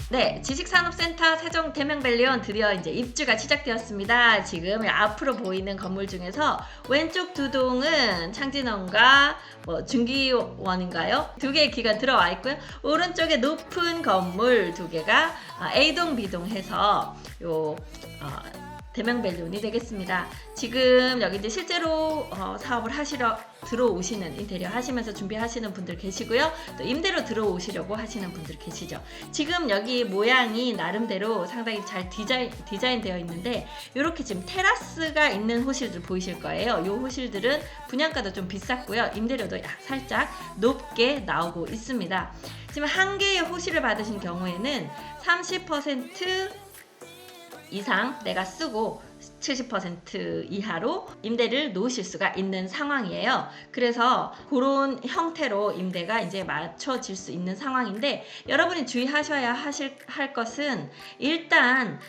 네, 지식산업센터 세종 대명밸리원 드디어 이제 입주가 시작되었습니다. 지금 앞으로 보이는 건물 중에서 왼쪽 두 동은 창진원과 중기원인가요? 두 개의 기가 들어와 있고요. 오른쪽에 높은 건물 두 개가 A동, B동 해서 대명밸리원이 되겠습니다. 지금 여기 이제 실제로 사업을 하시러 들어오시는, 인테리어 하시면서 준비하시는 분들 계시고요. 또 임대로 들어오시려고 하시는 분들 계시죠. 지금 여기 모양이 나름대로 상당히 잘 디자인되어 있는데, 이렇게 지금 테라스가 있는 호실들 보이실 거예요. 이 호실들은 분양가도 좀 비쌌고요. 임대료도 살짝 높게 나오고 있습니다. 지금 한 개의 호실을 받으신 경우에는 30% 이상 내가 쓰고 70% 이하로 임대를 놓으실 수가 있는 상황이에요. 그래서 그런 형태로 임대가 이제 맞춰질 수 있는 상황인데, 여러분이 주의하셔야 할 것은 일단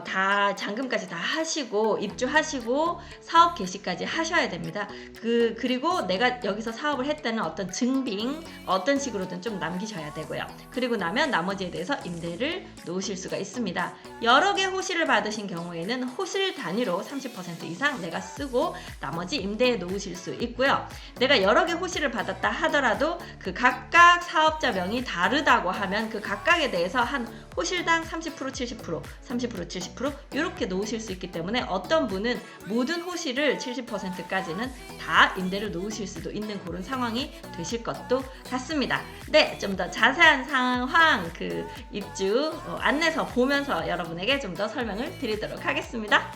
다 잔금까지 다 하시고 입주하시고 사업 개시까지 하셔야 됩니다. 그리고 내가 여기서 사업을 했다는 어떤 증빙 어떤 식으로든 좀 남기셔야 되고요. 그리고 나면 나머지에 대해서 임대를 놓으실 수가 있습니다. 여러 개 호실을 받으신 경우에는 호실 단위로 30% 이상 내가 쓰고 나머지 임대에 놓으실 수 있고요. 내가 여러 개 호실을 받았다 하더라도 그 각각 사업자명이 다르다고 하면 그 각각에 대해서 한 호실당 30%, 70%, 30%, 70% 이렇게 놓으실 수 있기 때문에 어떤 분은 모든 호실을 70%까지는 다 임대를 놓으실 수도 있는 그런 상황이 되실 것도 같습니다. 네, 좀 더 자세한 상황 입주 안내서 보면서 여러분에게 좀 더 설명을 드리도록 하겠습니다.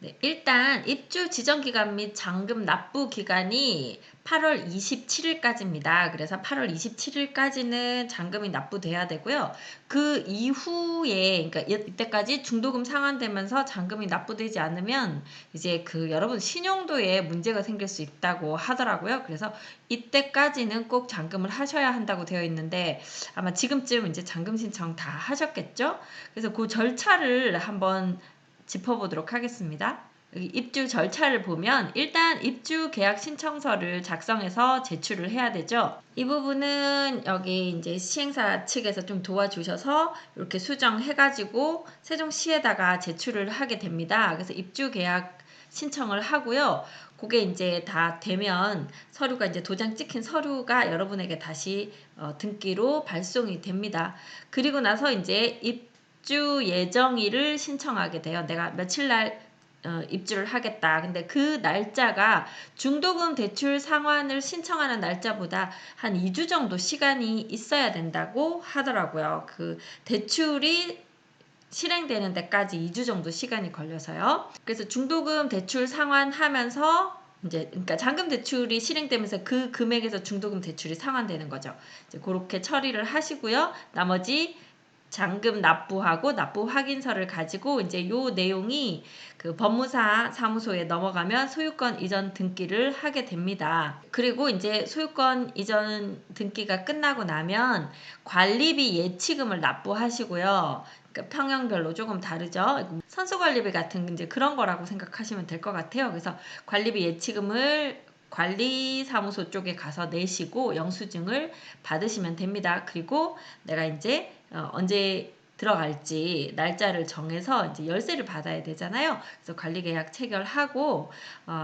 네, 일단 입주 지정 기간 및 잔금 납부 기간이 8월 27일까지입니다. 그래서 8월 27일까지는 잔금이 납부돼야 되고요. 그 이후에, 그러니까 이때까지 중도금 상환되면서 잔금이 납부되지 않으면 이제 여러분 신용도에 문제가 생길 수 있다고 하더라고요. 그래서 이때까지는 꼭 잔금을 하셔야 한다고 되어 있는데, 아마 지금쯤 이제 잔금 신청 다 하셨겠죠? 그래서 그 절차를 한번 짚어보도록 하겠습니다. 여기 입주 절차를 보면 일단 입주 계약 신청서를 작성해서 제출을 해야 되죠. 이 부분은 여기 이제 시행사 측에서 좀 도와주셔서 이렇게 수정해가지고 세종시에다가 제출을 하게 됩니다. 그래서 입주 계약 신청을 하고요. 그게 이제 다 되면 서류가 이제 도장 찍힌 서류가 여러분에게 다시 등기로 발송이 됩니다. 그리고 나서 이제 입주 예정일을 신청하게 돼요. 내가 며칠 날 입주를 하겠다. 근데 그 날짜가 중도금 대출 상환을 신청하는 날짜보다 한 2주 정도 시간이 있어야 된다고 하더라고요. 그 대출이 실행되는 데까지 2주 정도 시간이 걸려서요. 그래서 중도금 대출 상환하면서 그러니까 잔금 대출이 실행되면서 그 금액에서 중도금 대출이 상환되는 거죠. 이제 그렇게 처리를 하시고요. 나머지 잔금 납부하고 납부 확인서를 가지고 이제 요 내용이 그 법무사 사무소에 넘어가면 소유권 이전 등기를 하게 됩니다. 그리고 이제 소유권 이전 등기가 끝나고 나면 관리비 예치금을 납부하시고요. 그러니까 평형별로 조금 다르죠. 선수관리비 같은 이제 그런 거라고 생각하시면 될 것 같아요. 그래서 관리비 예치금을 관리사무소 쪽에 가서 내시고 영수증을 받으시면 됩니다. 그리고 내가 이제 언제 들어갈지 날짜를 정해서 이제 열쇠를 받아야 되잖아요. 그래서 관리계약 체결하고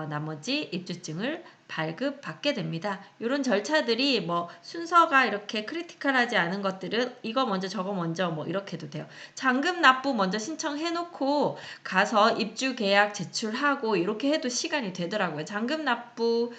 나머지 입주증을 발급받게 됩니다. 이런 절차들이 뭐 순서가 이렇게 크리티컬하지 않은 것들은 이거 먼저 저거 먼저 뭐 이렇게 해도 돼요. 잔금 납부 먼저 신청해 놓고 가서 입주 계약 제출하고 이렇게 해도 시간이 되더라고요. 잔금 납부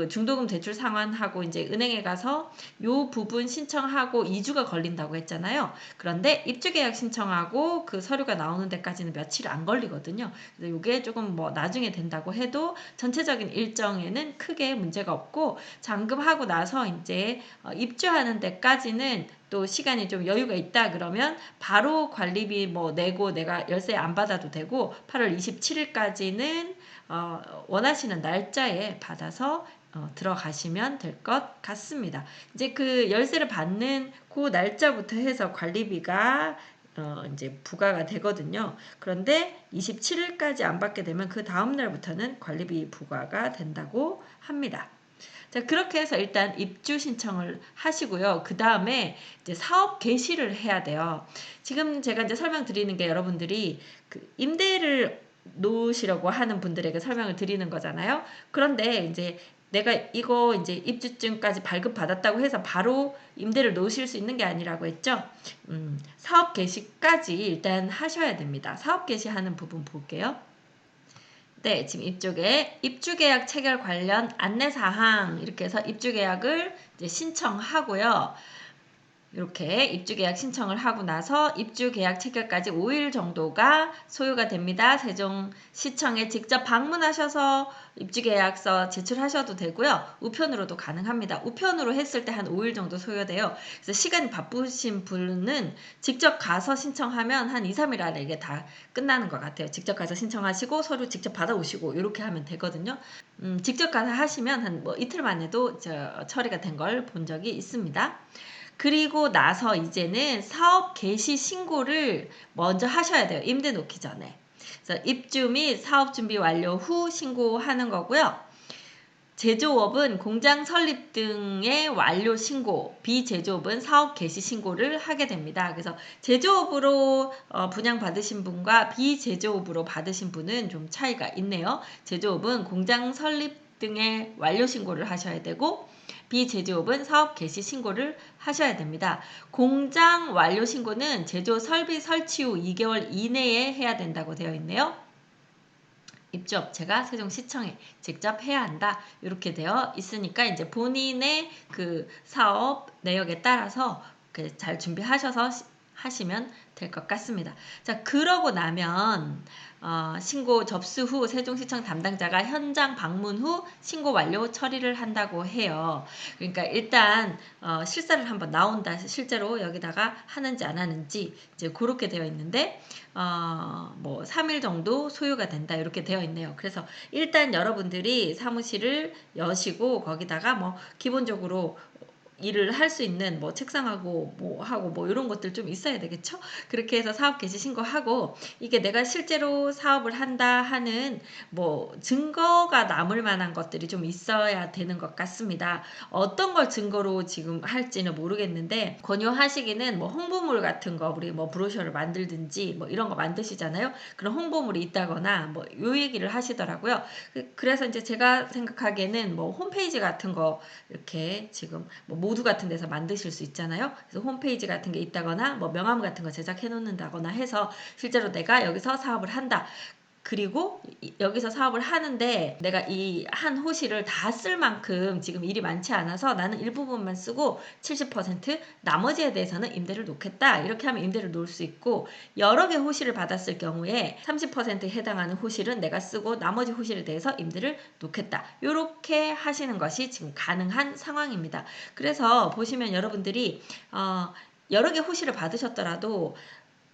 중도금 대출 상환하고 이제 은행에 가서 요 부분 신청하고 2주가 걸린다고 했잖아요. 그런데 입주 계약 신청하고 그 서류가 나오는 데까지는 며칠 안 걸리거든요. 그래서 이게 조금 뭐 나중에 된다고 해도 전체적인 일정에는 크게 문제가 없고 잔금하고 나서 이제 입주하는 데까지는 또 시간이 좀 여유가 있다 그러면 바로 관리비 뭐 내고 내가 열세 안 받아도 되고 8월 27일까지는 원하시는 날짜에 받아서 들어가시면 될 것 같습니다. 이제 그 열세를 받는 그 날짜부터 해서 관리비가 이제 부과가 되거든요. 그런데 27일까지 안 받게 되면 그 다음 날부터는 관리비 부과가 된다고 합니다. 자, 그렇게 해서 일단 입주 신청을 하시고요. 그 다음에 이제 사업 개시를 해야 돼요. 지금 제가 이제 설명드리는 게 여러분들이 그 임대를 놓으시려고 하는 분들에게 설명을 드리는 거잖아요. 그런데 이제 내가 이거 이제 입주증까지 발급받았다고 해서 바로 임대를 놓으실 수 있는 게 아니라고 했죠. 사업 개시까지 일단 하셔야 됩니다. 사업 개시하는 부분 볼게요. 네, 지금 이쪽에 입주계약 체결 관련 안내사항 이렇게 해서 입주계약을 이제 신청하고요. 이렇게 입주계약 신청을 하고 나서 입주계약 체결까지 5일 정도가 소요가 됩니다. 세종시청에 직접 방문하셔서 입주계약서 제출하셔도 되고요. 우편으로도 가능합니다. 우편으로 했을 때 한 5일 정도 소요돼요. 그래서 시간이 바쁘신 분은 직접 가서 신청하면 한 2, 3일 안에 이게 다 끝나는 것 같아요. 직접 가서 신청하시고 서류 직접 받아오시고 이렇게 하면 되거든요. 직접 가서 하시면 한 뭐 이틀 만에도 처리가 된 걸 본 적이 있습니다. 그리고 나서 이제는 사업 개시 신고를 먼저 하셔야 돼요. 임대 놓기 전에. 그래서 입주 및 사업 준비 완료 후 신고하는 거고요. 제조업은 공장 설립 등의 완료 신고, 비제조업은 사업 개시 신고를 하게 됩니다. 그래서 제조업으로 분양받으신 분과 비제조업으로 받으신 분은 좀 차이가 있네요. 제조업은 공장 설립 등의 완료 신고를 하셔야 되고 비제조업은 사업 개시 신고를 하셔야 됩니다. 공장 완료 신고는 제조 설비 설치 후 2개월 이내에 해야 된다고 되어 있네요. 입주업체가 세종시청에 직접 해야 한다. 이렇게 되어 있으니까 이제 본인의 그 사업 내역에 따라서 잘 준비하셔서 하시면 될 것 같습니다. 자, 그러고 나면 신고 접수 후 세종시청 담당자가 현장 방문 후 신고 완료 처리를 한다고 해요. 그러니까 일단 실사를 한번 나온다. 실제로 여기다가 하는지 안 하는지 이제 그렇게 되어 있는데 뭐 3일 정도 소요가 된다 이렇게 되어 있네요. 그래서 일단 여러분들이 사무실을 여시고 거기다가 뭐 기본적으로 일을 할 수 있는 뭐 책상하고 뭐 하고 뭐 이런 것들 좀 있어야 되겠죠? 그렇게 해서 사업 개시 신고하고 이게 내가 실제로 사업을 한다 하는 뭐 증거가 남을 만한 것들이 좀 있어야 되는 것 같습니다. 어떤 걸 증거로 지금 할지는 모르겠는데 권유하시기는 뭐 홍보물 같은 거 우리 뭐 브로셔를 만들든지 뭐 이런 거 만드시잖아요. 그런 홍보물이 있다거나 뭐 요 얘기를 하시더라고요. 그래서 이제 제가 생각하기에는 뭐 홈페이지 같은 거 이렇게 지금 뭐 모두 같은 데서 만드실 수 있잖아요. 그래서 홈페이지 같은 게 있다거나 뭐 명함 같은 거 제작해 놓는다거나 해서 실제로 내가 여기서 사업을 한다. 그리고 여기서 사업을 하는데 내가 이 한 호실을 다 쓸 만큼 지금 일이 많지 않아서 나는 일부분만 쓰고 70% 나머지에 대해서는 임대를 놓겠다. 이렇게 하면 임대를 놓을 수 있고 여러 개 호실을 받았을 경우에 30%에 해당하는 호실은 내가 쓰고 나머지 호실에 대해서 임대를 놓겠다. 이렇게 하시는 것이 지금 가능한 상황입니다. 그래서 보시면 여러분들이 여러 개 호실을 받으셨더라도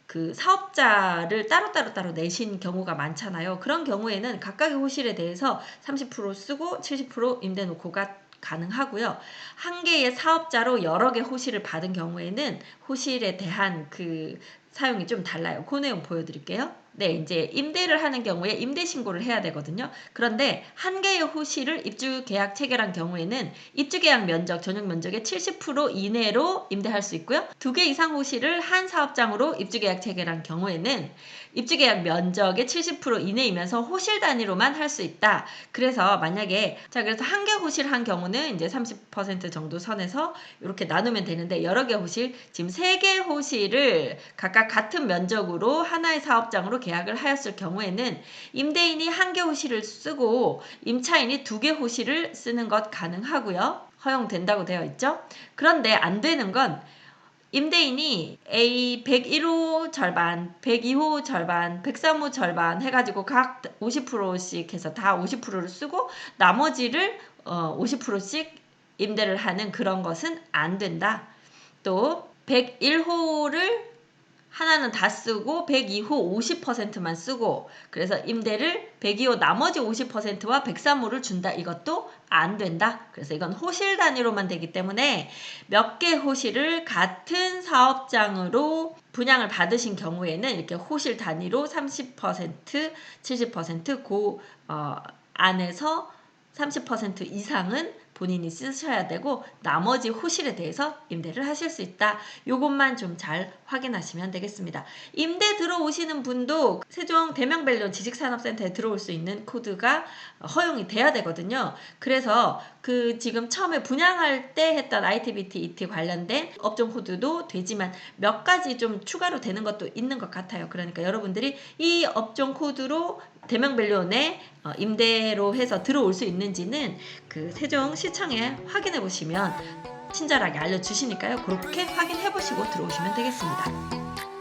그 사업자를 따로 내신 경우가 많잖아요. 그런 경우에는 각각의 호실에 대해서 30% 쓰고 70% 임대 놓고가 가능하고요. 한 개의 사업자로 여러 개 호실을 받은 경우에는 호실에 대한 그 사용이 좀 달라요. 그 내용 보여드릴게요. 네, 이제 임대를 하는 경우에 임대 신고를 해야 되거든요. 그런데 한 개의 호실을 입주 계약 체결한 경우에는 입주 계약 면적, 전용 면적의 70% 이내로 임대할 수 있고요. 2개 이상 호실을 한 사업장으로 입주 계약 체결한 경우에는 입주 계약 면적의 70% 이내이면서 호실 단위로만 할 수 있다. 그래서 만약에 그래서 한 개 호실 한 경우는 이제 30% 정도 선에서 이렇게 나누면 되는데 여러 개 호실, 지금 3개 호실을 각각 같은 면적으로 하나의 사업장으로 계약을 하였을 경우에는 임대인이 한 개 호실을 쓰고 임차인이 2개 호실을 쓰는 것 가능하고요. 허용된다고 되어 있죠. 그런데 안 되는 건 임대인이 A 101호 절반, 102호 절반, 103호 절반 해가지고 각 50%씩 해서 다 50%를 쓰고 나머지를 50%씩 임대를 하는 그런 것은 안 된다. 또 101호를 하나는 다 쓰고 102호 50%만 쓰고 그래서 임대를 102호 나머지 50%와 103호를 준다. 이것도 안 된다. 그래서 이건 호실 단위로만 되기 때문에 몇 개 호실을 같은 사업장으로 분양을 받으신 경우에는 이렇게 호실 단위로 30%, 70% 안에서 30% 이상은 본인이 쓰셔야 되고 나머지 호실에 대해서 임대를 하실 수 있다. 요것만 좀 잘 확인하시면 되겠습니다. 임대 들어오시는 분도 세종 대명밸리온 지식산업센터에 들어올 수 있는 코드가 허용이 돼야 되거든요. 그래서 그 지금 처음에 분양할 때 했던 ITBT, ET 관련된 업종 코드도 되지만 몇 가지 좀 추가로 되는 것도 있는 것 같아요. 그러니까 여러분들이 이 업종 코드로 대명밸리온에 임대로 해서 들어올 수 있는지는 그 세종시청에 확인해 보시면 친절하게 알려주시니까요. 그렇게 확인해 보시고 들어오시면 되겠습니다.